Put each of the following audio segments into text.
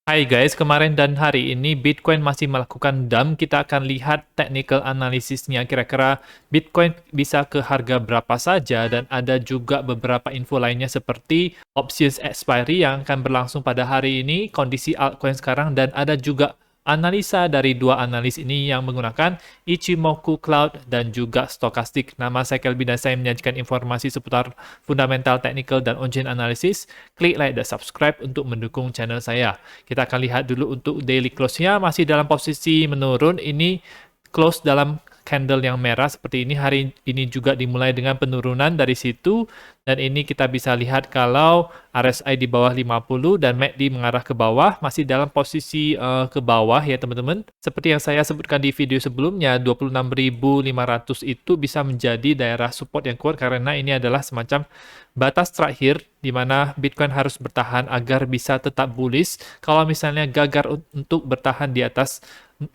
Hai guys, kemarin dan hari ini Bitcoin masih melakukan dump. Kita akan lihat technical analisisnya. Kira-kira Bitcoin bisa ke harga berapa saja, dan ada juga beberapa info lainnya seperti options expiry yang akan berlangsung pada hari ini, kondisi altcoin sekarang, dan ada juga analisa dari dua analis ini yang menggunakan Ichimoku Cloud dan juga Stochastic. Nama saya Kelvin dan saya menyajikan informasi seputar fundamental, technical, dan on-chain analysis. Klik like dan subscribe untuk mendukung channel saya. Kita akan lihat dulu untuk daily close-nya masih dalam posisi menurun. Ini close dalam candle yang merah seperti ini. Hari ini juga dimulai dengan penurunan dari situ. Dan ini kita bisa lihat kalau RSI di bawah 50 dan MACD mengarah ke bawah. Masih dalam posisi ke bawah ya teman-teman. Seperti yang saya sebutkan di video sebelumnya, 26.500 itu bisa menjadi daerah support yang kuat karena ini adalah semacam batas terakhir di mana Bitcoin harus bertahan agar bisa tetap bullish. Kalau misalnya gagal untuk bertahan di atas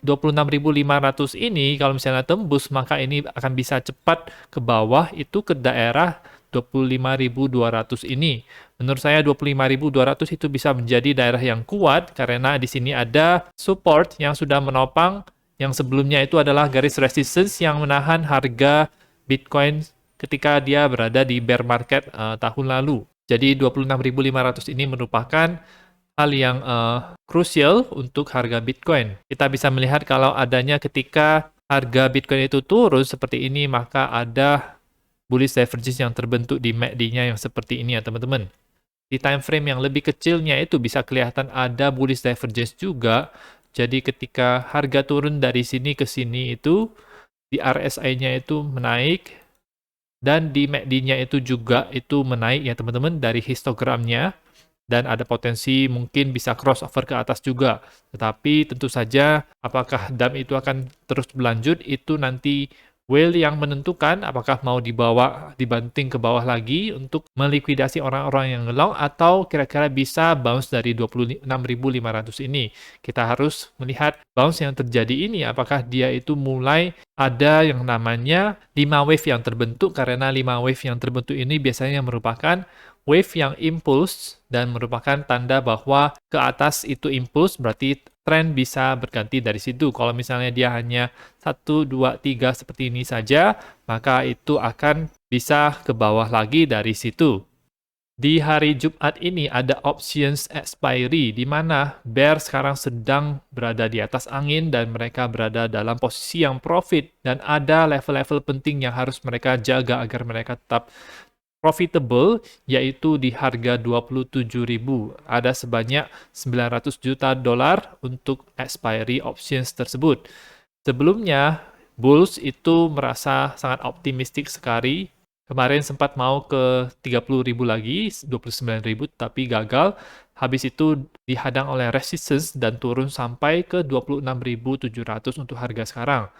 26.500 ini, kalau misalnya tembus, maka ini akan bisa cepat ke bawah, itu ke daerah 25.200 ini. Menurut saya 25.200 itu bisa menjadi daerah yang kuat karena di sini ada support yang sudah menopang, yang sebelumnya itu adalah garis resistance yang menahan harga Bitcoin ketika dia berada di bear market tahun lalu. Jadi 26.500 ini merupakan hal yang krusial untuk harga Bitcoin. Kita bisa melihat kalau adanya ketika harga Bitcoin itu turun seperti ini, maka ada bullish divergence yang terbentuk di MACD-nya yang seperti ini ya teman-teman. Di time frame yang lebih kecilnya itu bisa kelihatan ada bullish divergence juga. Jadi ketika harga turun dari sini ke sini itu, di RSI-nya itu menaik, dan di MACD-nya itu juga itu menaik ya teman-teman dari histogramnya. Dan ada potensi mungkin bisa crossover ke atas juga. Tetapi tentu saja apakah dump itu akan terus berlanjut, itu nanti whale yang menentukan apakah mau dibawa dibanting ke bawah lagi untuk melikuidasi orang-orang yang ngelong, atau kira-kira bisa bounce dari 26.500 ini. Kita harus melihat bounce yang terjadi ini, apakah dia itu mulai ada yang namanya 5 wave yang terbentuk, karena 5 wave yang terbentuk ini biasanya merupakan wave yang impulse dan merupakan tanda bahwa ke atas itu impulse, berarti tren bisa berganti dari situ. Kalau misalnya dia hanya 1, 2, 3 seperti ini saja, maka itu akan bisa ke bawah lagi dari situ. Di hari Jumat ini ada options expiry, di mana bear sekarang sedang berada di atas angin dan mereka berada dalam posisi yang profit, dan ada level-level penting yang harus mereka jaga agar mereka tetap profitable, yaitu di harga 27.000. Ada sebanyak 900 juta dolar untuk expiry options tersebut. Sebelumnya, Bulls itu merasa sangat optimistik sekali. Kemarin sempat mau ke 30.000 lagi, 29.000, tapi gagal. Habis itu dihadang oleh resistance dan turun sampai ke 26.700 untuk harga sekarang.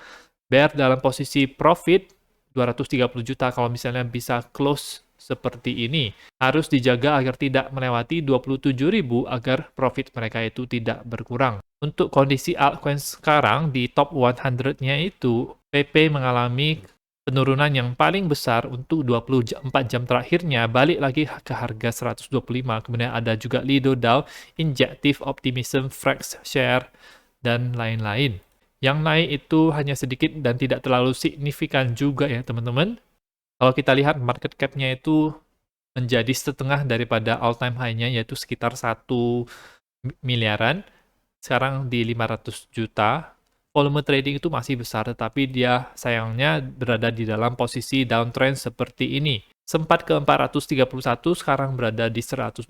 Bear dalam posisi profit 230 juta kalau misalnya bisa close seperti ini. Harus dijaga agar tidak melewati 27.000 agar profit mereka itu tidak berkurang. Untuk kondisi altcoin sekarang di top 100-nya itu, PP mengalami penurunan yang paling besar untuk 24 jam terakhirnya, balik lagi ke harga 125. Kemudian ada juga Lido DAO, Injective Optimism, Frax Share, dan lain-lain. Yang naik itu hanya sedikit dan tidak terlalu signifikan juga ya teman-teman. Kalau kita lihat market cap-nya itu menjadi setengah daripada all-time high-nya, yaitu sekitar 1 miliaran. Sekarang di 500 juta. Volume trading itu masih besar, tetapi dia sayangnya berada di dalam posisi downtrend seperti ini. Sempat ke 431, sekarang berada di 125,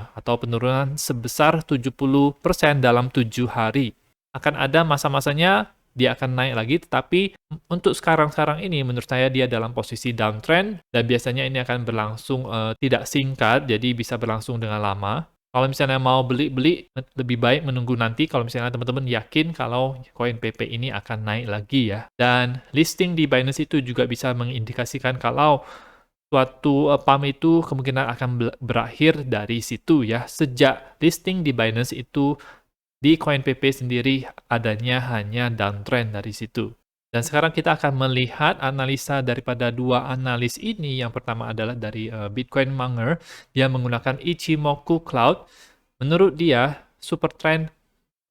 atau penurunan sebesar 70% dalam 7 hari. Akan ada masa-masanya dia akan naik lagi, tetapi untuk sekarang-sekarang ini menurut saya dia dalam posisi downtrend, dan biasanya ini akan berlangsung tidak singkat, jadi bisa berlangsung dengan lama. Kalau misalnya mau beli-beli, lebih baik menunggu nanti kalau misalnya teman-teman yakin kalau koin PP ini akan naik lagi ya. Dan listing di Binance itu juga bisa mengindikasikan kalau suatu pump itu kemungkinan akan berakhir dari situ ya. Sejak listing di Binance itu, di koin PP sendiri adanya hanya downtrend dari situ. Dan sekarang kita akan melihat analisa daripada dua analis ini. Yang pertama adalah dari Bitcoin Monger. Dia menggunakan Ichimoku Cloud. Menurut dia, super trend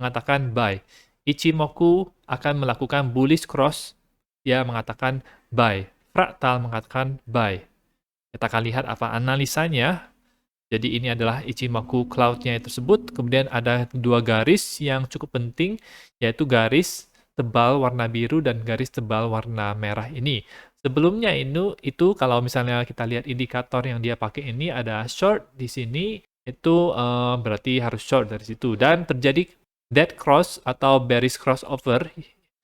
mengatakan buy. Ichimoku akan melakukan bullish cross, dia mengatakan buy. Fraktal mengatakan buy. Kita akan lihat apa analisanya. Jadi ini adalah Ichimoku cloud-nya tersebut. Kemudian ada dua garis yang cukup penting, yaitu garis tebal warna biru dan garis tebal warna merah ini. Sebelumnya itu kalau misalnya kita lihat indikator yang dia pakai ini ada short di sini, itu berarti harus short dari situ. Dan terjadi dead cross atau bearish crossover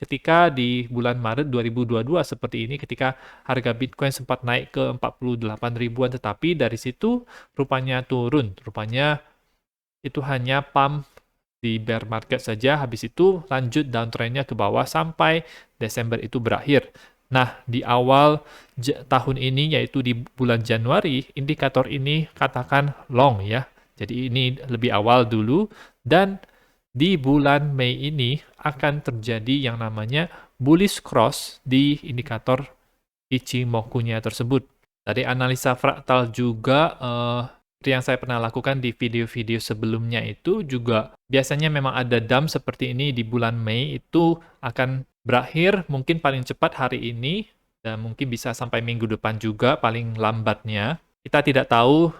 ketika di bulan Maret 2022 seperti ini, ketika harga Bitcoin sempat naik ke 48 ribuan, tetapi dari situ rupanya turun. Rupanya itu hanya pump di bear market saja, habis itu lanjut downtrendnya ke bawah sampai Desember itu berakhir. Nah, di awal tahun ini, yaitu di bulan Januari, indikator ini katakan long ya. Jadi ini lebih awal dulu, dan di bulan Mei ini akan terjadi yang namanya bullish cross di indikator Ichimoku-nya tersebut. Dari analisa fraktal juga, yang saya pernah lakukan di video-video sebelumnya itu juga biasanya memang ada dump seperti ini di bulan Mei, itu akan berakhir mungkin paling cepat hari ini, dan mungkin bisa sampai minggu depan juga paling lambatnya. Kita tidak tahu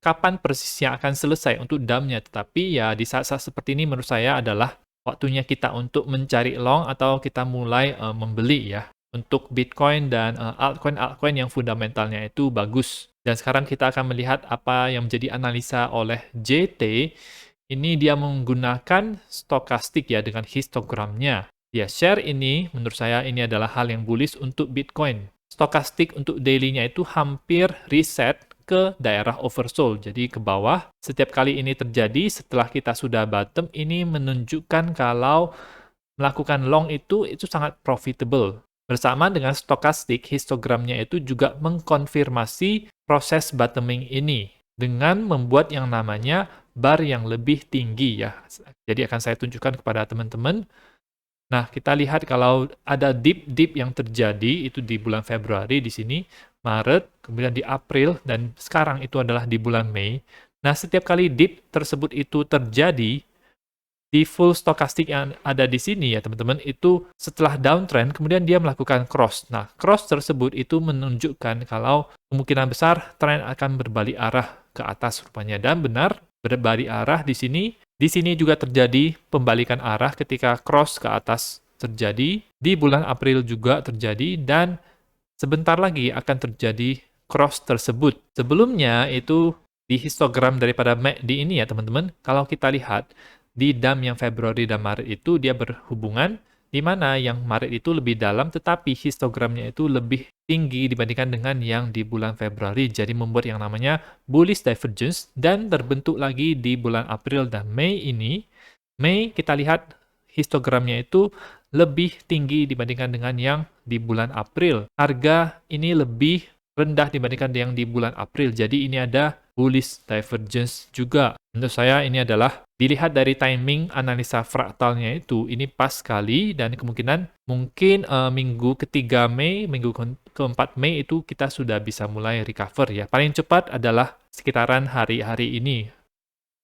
kapan persisnya akan selesai untuk dump-nya, tetapi ya di saat-saat seperti ini menurut saya adalah waktunya kita untuk mencari long atau kita mulai membeli ya. Untuk Bitcoin dan altcoin-altcoin yang fundamentalnya itu bagus. Dan sekarang kita akan melihat apa yang menjadi analisa oleh JT. Ini dia menggunakan stokastik ya dengan histogramnya. Dia share ini, menurut saya ini adalah hal yang bullish untuk Bitcoin. Stokastik untuk daily-nya itu hampir reset ke daerah oversold, jadi ke bawah. Setiap kali ini terjadi setelah kita sudah bottom, ini menunjukkan kalau melakukan long itu sangat profitable. Bersama dengan stokastik, histogramnya itu juga mengkonfirmasi proses bottoming ini dengan membuat yang namanya bar yang lebih tinggi ya. Jadi akan saya tunjukkan kepada teman-teman. Nah, kita lihat kalau ada dip-dip yang terjadi itu di bulan Februari di sini, Maret, kemudian di April, dan sekarang itu adalah di bulan Mei. Nah, setiap kali dip tersebut itu terjadi, di full stokastik yang ada di sini ya teman-teman, itu setelah downtrend, kemudian dia melakukan cross. Nah, cross tersebut itu menunjukkan kalau kemungkinan besar tren akan berbalik arah ke atas rupanya. Dan benar, berbalik arah di sini. Di sini juga terjadi pembalikan arah ketika cross ke atas terjadi. Di bulan April juga terjadi, dan sebentar lagi akan terjadi cross tersebut. Sebelumnya itu di histogram daripada MACD ini ya teman-teman, kalau kita lihat di DAM yang Februari dan Maret itu dia berhubungan, di mana yang Maret itu lebih dalam tetapi histogramnya itu lebih tinggi dibandingkan dengan yang di bulan Februari, jadi membuat yang namanya bullish divergence, dan terbentuk lagi di bulan April dan Mei ini. Mei kita lihat histogramnya itu lebih tinggi dibandingkan dengan yang di bulan April. Harga ini lebih rendah dibandingkan yang di bulan April, jadi ini ada bullish divergence juga. Menurut saya ini adalah dilihat dari timing analisa fraktalnya itu, ini pas sekali, dan kemungkinan mungkin minggu ketiga Mei, minggu keempat Mei itu kita sudah bisa mulai recover ya. Paling cepat adalah sekitaran hari-hari ini.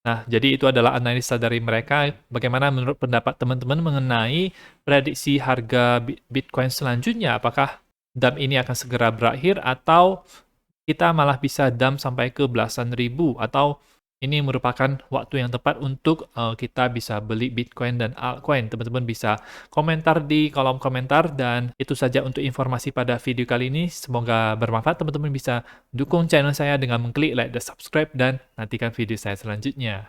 Nah, jadi itu adalah analisa dari mereka. Bagaimana menurut pendapat teman-teman mengenai prediksi harga Bitcoin selanjutnya? Apakah dump ini akan segera berakhir atau kita malah bisa dump sampai ke belasan ribu, atau ini merupakan waktu yang tepat untuk kita bisa beli Bitcoin dan altcoin? Teman-teman bisa komentar di kolom komentar, dan itu saja untuk informasi pada video kali ini. Semoga bermanfaat. Teman-teman bisa dukung channel saya dengan mengklik like dan subscribe, dan nantikan video saya selanjutnya.